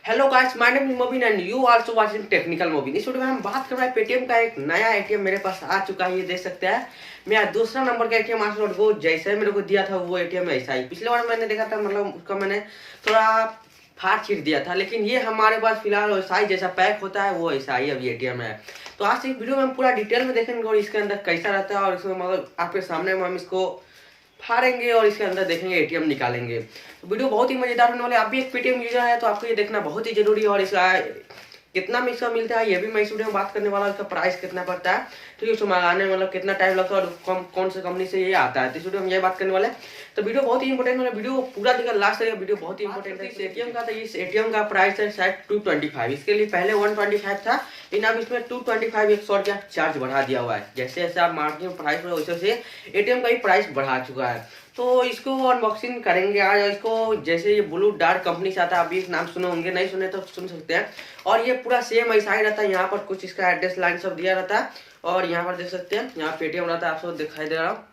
Hello guys, my name is Mobin and you also watching technical Mobin. इस video में हम बात कर रहे हैं पेटीएम का एक नया एटीएम मेरे पास आ चुका है। ये देख सकते हैं मेरा दूसरा नंबर का एटीएम आज वो जैसे मेरे को दिया था वो एटीएम ऐसा ही पिछले बार मैंने देखा था, मतलब उसका मैंने थोड़ा फाड़ छीट दिया था, लेकिन ये हमारे पास फिलहाल वैसा ही जैसा पैक होता है वो ऐसा ही अभी एटीएम है। तो आज इस वीडियो में हम पूरा डिटेल में देखेंगे और इसके अंदर कैसा रहता है और इसमें मतलब आपके सामने हम इसको फाड़ेंगे और इसके अंदर देखेंगे एटीएम निकालेंगे। तो वीडियो बहुत ही मजेदार होने वाले। आप भी एक पेटीएम यूजर है तो आपको ये देखना बहुत ही जरूरी है और इसका कितना में इसका मिलता है ये भी मैं इस वीडियो में बात करने वाला हूँ। इसका प्राइस कितना पड़ता है, ठीक है, उसको मंगाने में मतलब कितना टाइम लगता है और कौन से कंपनी से ये आता है, तो इस वीडियो में ये बात करने वाले हैं। तो वीडियो बहुत ही इंपॉर्टेंट है, वीडियो पूरा देखा लास्ट तक, वीडियो बहुत ही इंपॉर्टेंट है। इस एटीएम का, तो इस एटीएम का प्राइस है शायद 225। इसके लिए पहले 125 था, लेकिन अब इसमें 225 100 रुपया चार्ज बढ़ा दिया हुआ है। जैसे जैसे आप मार्केट में प्राइस बढ़ा वैसे से एटीएम का भी प्राइस बढ़ा चुका है। तो इसको अनबॉक्सिंग करेंगे आज। इसको जैसे ये ब्लू डार्ट कंपनी से आता है, अभी नाम सुने होंगे, नहीं सुने तो सुन सकते हैं। और ये पूरा सेम ऐसा ही रहता है, यहाँ पर कुछ इसका एड्रेस लाइन सब दिया रहता है और यहाँ पर देख सकते हैं यहाँ पेटीएम रहता है, आपको दिखाई दे रहा हूँ,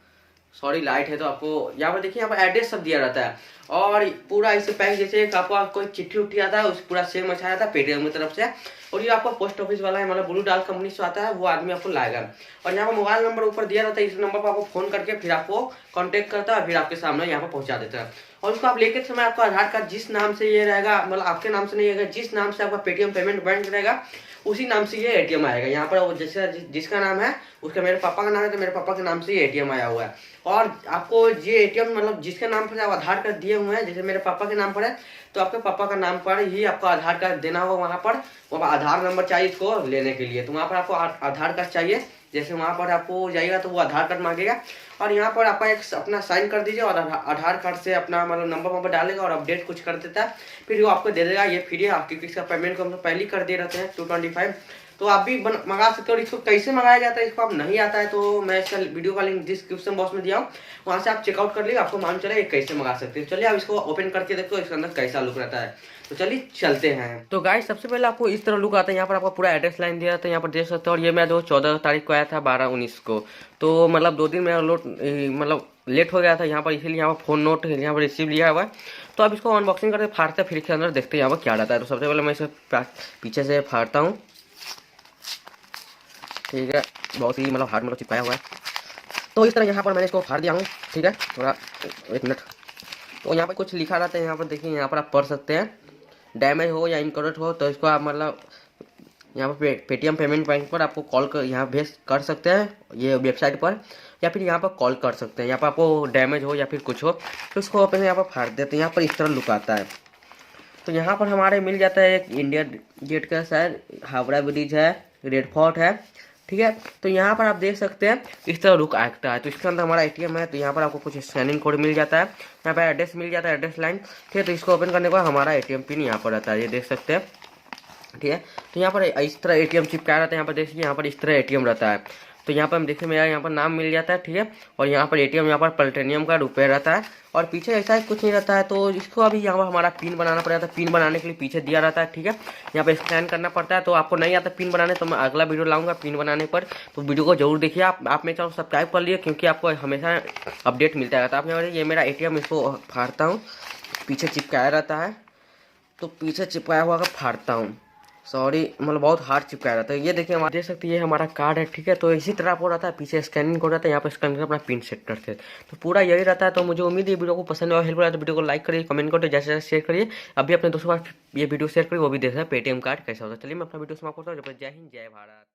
सॉरी लाइट है तो आपको यहाँ पर देखिए, यहाँ पर एड्रेस सब दिया रहता है और पूरा इसे पैक जैसे आपको कोई चिट्ठी उठी आता है उस पूरा सेम अच्छा रहता है पेटीएम की तरफ से। और ये आपको पोस्ट ऑफिस वाला है, मतलब ब्लू डाल कंपनी से आता है, वो आदमी आपको लाएगा। और यहाँ पर मोबाइल नंबर ऊपर दिया रहता है, इस नंबर पर आपको फोन करके फिर आपको कांटेक्ट करता है, फिर आपके सामने यहाँ पर पहुँचा देता है। और उसको आप लेते समय आपका आधार कार्ड जिस नाम से ये रहेगा, मतलब आपके नाम से नहीं रहेगा, जिस नाम से आपका पेटीएम पेमेंट बैंक रहेगा उसी नाम से ये एटीएम आएगा। यहाँ पर वो जैसे जिसका नाम है उसका, मेरे पापा का नाम है तो मेरे पापा के नाम से ये एटीएम आया हुआ है। और आपको ये एटीएम मतलब जिसके नाम पर आप आधार कार्ड दिए हुए हैं, जैसे मेरे पापा के नाम पर है तो आपके पापा का नाम पर ही आपको आधार कार्ड देना होगा। वहाँ पर आधार नंबर चाहिए इसको लेने के लिए, तो वहाँ पर आपको आधार कार्ड चाहिए। जैसे वहाँ पर आपको जाइएगा तो वो आधार कार्ड मांगेगा और यहाँ पर आपका एक अपना साइन कर दीजिए और आधार कार्ड से अपना मतलब नंबर वंबर डालेगा और अपडेट कुछ कर देता है, फिर वो आपको दे देगा। ये फ्री है क्योंकि इसका पेमेंट को हम पहले ही कर दे रहते हैं 225। तो आप भी मंगा सकते हो। और इसको कैसे मंगाया जाता है, इसको आप नहीं आता है तो मैं इसका वीडियो का लिंक डिस्क्रिप्शन बॉक्स में दिया हूँ, वहाँ से आप चेकआउट कर लीजिए, आपको मालूम चले कैसे मंगा सकते हो। चलिए आप इसको ओपन करके देखो इसके अंदर कैसा लुक रहता है। तो चलिए चलते हैं। तो गाइस सबसे पहले आपको इस तरह लुक आता है, यहाँ पर आपको पूरा एड्रेस लाइन दिया था, यहाँ पर देख सकते हो। और ये मैं जो 14 तारीख को आया था 12/19 को, तो मतलब 2 दिन मेरा मतलब लेट हो गया था यहाँ पर, इसीलिए यहाँ पर फोन नोट यहाँ पर रिसीव लिया हुआ है। तो अब इसको अनबॉक्सिंग करके फाड़ते फिर इसके अंदर देखते हैं यहाँ पर क्या रहता है। तो सबसे पहले मैं इसे पीछे से फाड़ता हूँ, ठीक है, बहुत ही मतलब हार्ड मतलब चिपकाया हुआ है। तो इस तरह यहाँ पर मैंने इसको फाड़ दिया हूँ, ठीक है, थोड़ा 1 मिनट। तो यहाँ पर कुछ लिखा रहता है, यहाँ पर देखिए, यहाँ पर आप पढ़ सकते हैं, डैमेज हो या इनकरेक्ट हो तो इसको आप मतलब यहाँ पर पेटीएम पेमेंट बैंक पर आपको कॉल कर यहाँ भेज कर सकते हैं ये वेबसाइट पर, या फिर यहाँ पर कॉल कर सकते हैं। यहाँ पर आपको डैमेज हो या फिर कुछ हो तो इसको अपन यहाँ पर फाड़ देते हैं। यहाँ पर इस तरह लुक आता है। तो यहाँ पर हमारे मिल जाता है एक इंडिया गेट का, शायद हावड़ा ब्रिज है, रेड फोर्ट है, ठीक है। तो यहाँ पर आप देख सकते हैं इस तरह रुक आता है। तो इसके अंदर हमारा एटीएम है, तो यहाँ पर आपको कुछ स्कैनिंग कोड मिल जाता है, यहाँ पर एड्रेस मिल जाता है, एड्रेस लाइन, ठीक है। तो इसको ओपन करने के बाद हमारा एटीएम पिन यहाँ पर रहता है, ये देख सकते हैं, ठीक है। तो यहाँ पर इस तरह एटीएम चिपकाया रहता है, यहाँ पर देखिए, यहाँ पर इस तरह एटीएम रहता है। तो यहाँ पर हम देखिए मेरा यहाँ पर नाम मिल जाता है, ठीक है। और यहाँ पर एटीएम, यहाँ पर प्लेटिनियम का रुपये रहता है और पीछे ऐसा कुछ नहीं रहता है। तो इसको अभी यहाँ पर हमारा पिन बनाना पड़ेगा, पिन बनाने के लिए पीछे दिया रहता है, ठीक है। यहाँ पर स्कैन करना पड़ता है। तो आपको नहीं आता पिन बनाने तो मैं अगला वीडियो लाऊंगा पिन बनाने पर, तो वीडियो को जरूर देखिए। आप मेरे चैनल सब्सक्राइब कर लिए क्योंकि आपको हमेशा अपडेट मिलता रहता है। आप यहाँ ये मेरा एटीएम, इसको फाड़ता हूँ, पीछे चिपकाया रहता है, तो पीछे चिपकाया हुआ का फाड़ता हूँ, सॉरी मतलब बहुत हार्ड चिपकाया रहता है। ये देखिए, हमारा देख सकते हैं, ये हमारा कार्ड है, ठीक है। तो इसी तरह आपको रहता है, पीछे स्कैनिंग कोड रहता है, यहाँ पर स्कैन करके अपना पिन सेट करते हैं। तो पूरा यही रहता है। तो मुझे उम्मीद है वीडियो को पसंद और हेल्प हो रहा है तो वीडियो को लाइक करिए, कमेंट करिए, जैसे जैसे शेयर करिए। अभी अपने दोस्तों के पास ये वीडियो शेयर करिए, वो भी देख रहे हैं पेटीएम कार्ड कैसा होता है। चलिए मैं अपना वीडियो समाप्त करता हूँ। जय हिंद, जय भारत।